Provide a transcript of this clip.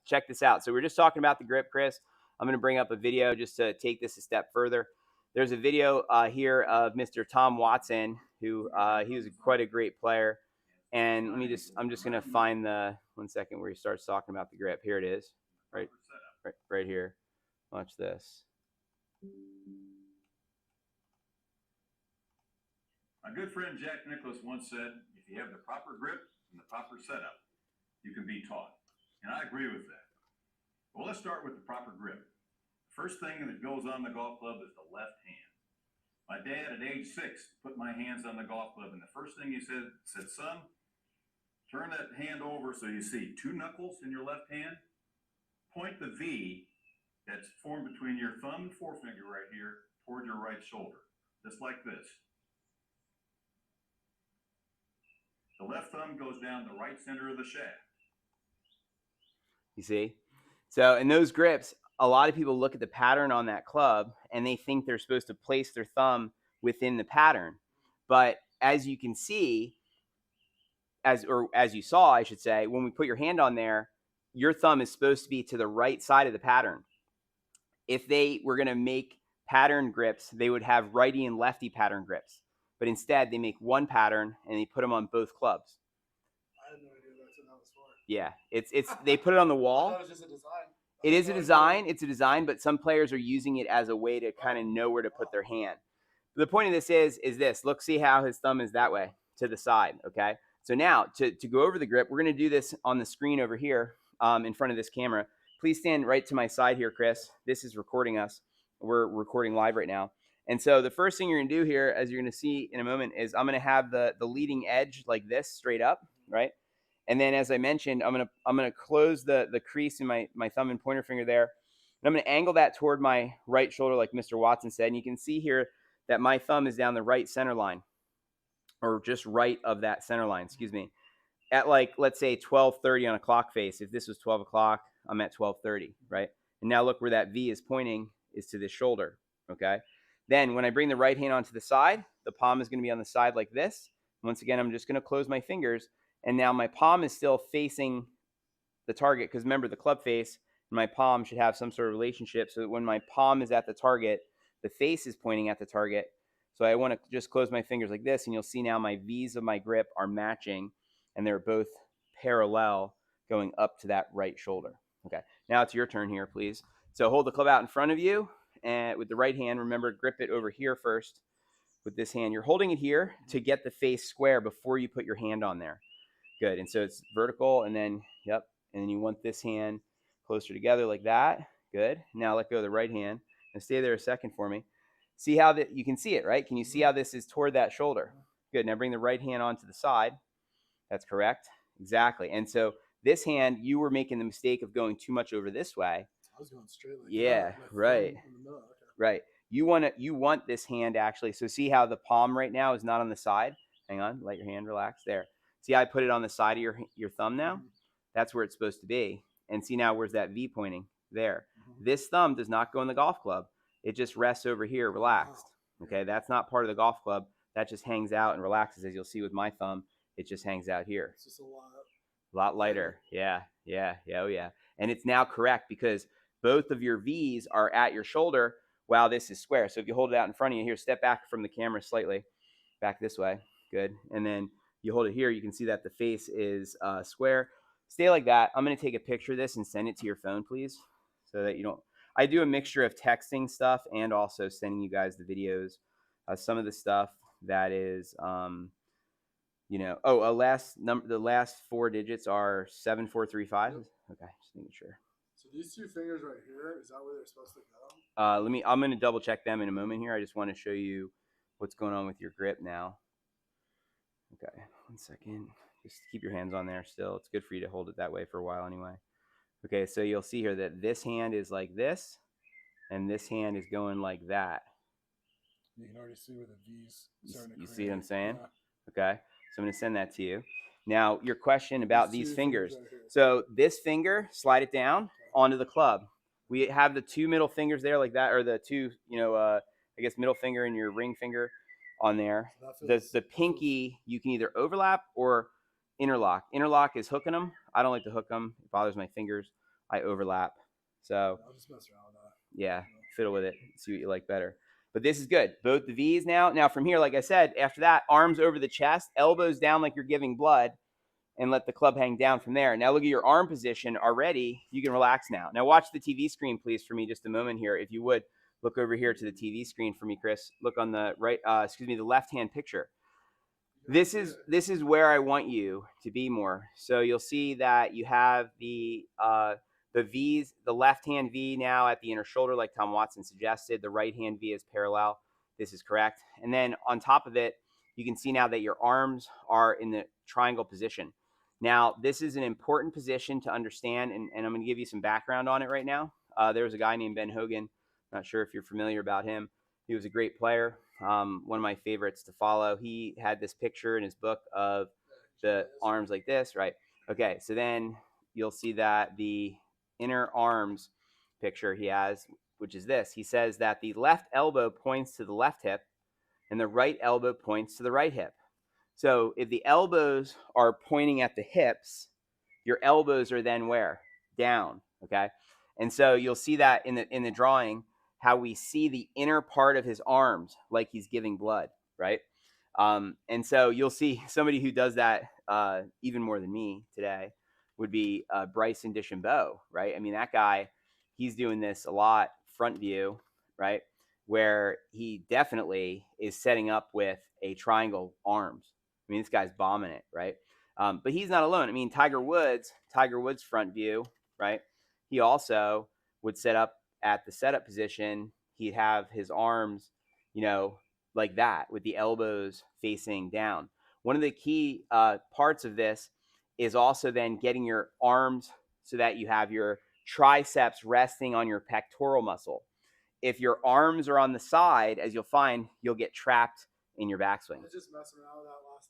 check this out. So we're just talking about the grip, Chris. I'm going to bring up a video just to take this a step further. There's a video here of Mr. Tom Watson, who he was quite a great player. And I'm just going to find the 1 second where he starts talking about the grip. Here it is, right here. Watch this. My good friend Jack Nicklaus once said, if you have the proper grip and the proper setup, you can be taught. And I agree with that. Well, let's start with the proper grip. The first thing that goes on the golf club is the left hand. My dad at age 6 put my hands on the golf club, and the first thing he said, son, turn that hand over so you see 2 knuckles in your left hand. Point the V that's formed between your thumb and forefinger right here toward your right shoulder, just like this. The left thumb goes down the right center of the shaft. You see? So in those grips, a lot of people look at the pattern on that club and they think they're supposed to place their thumb within the pattern. But as you can see, as you saw, I should say, when we put your hand on there, your thumb is supposed to be to the right side of the pattern. If they were going to make pattern grips, they would have righty and lefty pattern grips. But instead, they make one pattern and they put them on both clubs. I had no idea that's what that was for. Yeah, it's they put it on the wall. That was just a design. It is a design. It's a design, but some players are using it as a way to kind of know where to put their hand. But the point of this is this. Look, see how his thumb is that way to the side, okay? So now to go over the grip, we're going to do this on the screen over here in front of this camera. Please stand right to my side here, Chris. This is recording us. We're recording live right now. And so the first thing you're going to do here, as you're going to see in a moment, is I'm going to have the leading edge like this straight up, right? And then, as I mentioned, I'm gonna close the crease in my thumb and pointer finger there, and I'm gonna angle that toward my right shoulder, like Mr. Watson said. And you can see here that my thumb is down the right center line, or just right of that center line. Excuse me. At like, let's say 12:30 on a clock face. If this was 12 o'clock, I'm at 12:30, right? And now look where that V is pointing is to this shoulder. Okay. Then when I bring the right hand onto the side, the palm is going to be on the side like this. Once again, I'm just going to close my fingers. And now my palm is still facing the target because remember the club face and my palm should have some sort of relationship so that when my palm is at the target, the face is pointing at the target. So I want to just close my fingers like this and you'll see now my V's of my grip are matching and they're both parallel going up to that right shoulder. Okay, now it's your turn here, please. So hold the club out in front of you and with the right hand, remember grip it over here first with this hand. You're holding it here to get the face square before you put your hand on there. Good. And so it's vertical and then, yep. And then you want this hand closer together like that. Good. Now let go of the right hand and stay there a second for me. See how that you can see it, right? Can you see how this is toward that shoulder? Good. Now bring the right hand onto the side. That's correct. Exactly. And so this hand, you were making the mistake of going too much over this way. I was going straight like yeah, that. Right. Okay. Right. You want this hand actually. So see how the palm right now is not on the side? Hang on. Let your hand relax there. See how I put it on the side of your thumb now? Mm-hmm. That's where it's supposed to be. And see now where's that V pointing? There. Mm-hmm. This thumb does not go in the golf club. It just rests over here relaxed. Wow. Okay, that's not part of the golf club. That just hangs out and relaxes. As you'll see with my thumb, it just hangs out here. It's just a lot lighter. Yeah. Oh yeah. And it's now correct because both of your V's are at your shoulder while this is square. So if you hold it out in front of you, here, step back from the camera slightly. Back this way. Good. And then you hold it here, you can see that the face is square. Stay like that. I'm going to take a picture of this and send it to your phone, please, so that you don't. I do a mixture of texting stuff and also sending you guys the videos. Some of the stuff that is, the last 4 digits are 7435. Yep. Okay, just making sure. So these 2 fingers right here, is that where they're supposed to go? I'm going to double check them in a moment here. I just want to show you what's going on with your grip now. Okay, 1 second. Just keep your hands on there still. It's good for you to hold it that way for a while anyway. Okay, so you'll see here that this hand is like this, and this hand is going like that. You can already see where the V's starting to create. You see what I'm saying? Yeah. Okay, so I'm going to send that to you. Now, your question about these fingers. Right, so this finger, slide it down onto the club. We have the 2 middle fingers there like that, or the 2, middle finger and your ring finger on there. The pinky, you can either overlap or interlock. Interlock is hooking them. I don't like to hook them. It bothers my fingers. I overlap. So I'll just mess around with that. yeah, fiddle with it, see what you like better. But this is good. Both the V's now. Now from here, like I said, after that, arms over the chest, elbows down like you're giving blood, and let the club hang down from there. Now look at your arm position already. You can relax now. Now watch the TV screen, please, for me just a moment here. If you would, look over here to the TV screen for me, Chris. Look on the right, the left-hand picture. This is where I want you to be more. So you'll see that you have the V's, the left hand V now at the inner shoulder, like Tom Watson suggested. The right hand V is parallel. This is correct. And then on top of it, you can see now that your arms are in the triangle position. Now, this is an important position to understand, and I'm going to give you some background on it right now. There was a guy named Ben Hogan. Not sure if you're familiar about him. He was a great player, one of my favorites to follow. He had this picture in his book of the arms like this, right? Okay, so then you'll see that the inner arms picture he has, which is this. He says that the left elbow points to the left hip and the right elbow points to the right hip. So if the elbows are pointing at the hips, your elbows are then where? Down, okay? And so you'll see that in the drawing, how we see the inner part of his arms like he's giving blood, right? And so you'll see somebody who does that even more than me today would be Bryson DeChambeau, right? I mean, that guy, he's doing this a lot, front view, right? Where he definitely is setting up with a triangle arms. I mean, this guy's bombing it, right? But he's not alone. I mean, Tiger Woods front view, right? He also would set up at the setup position. He'd have his arms, like that with the elbows facing down. One of the key parts of this is also then getting your arms so that you have your triceps resting on your pectoral muscle. If your arms are on the side, as you'll find, you'll get trapped in your backswing. I was just messing around with that last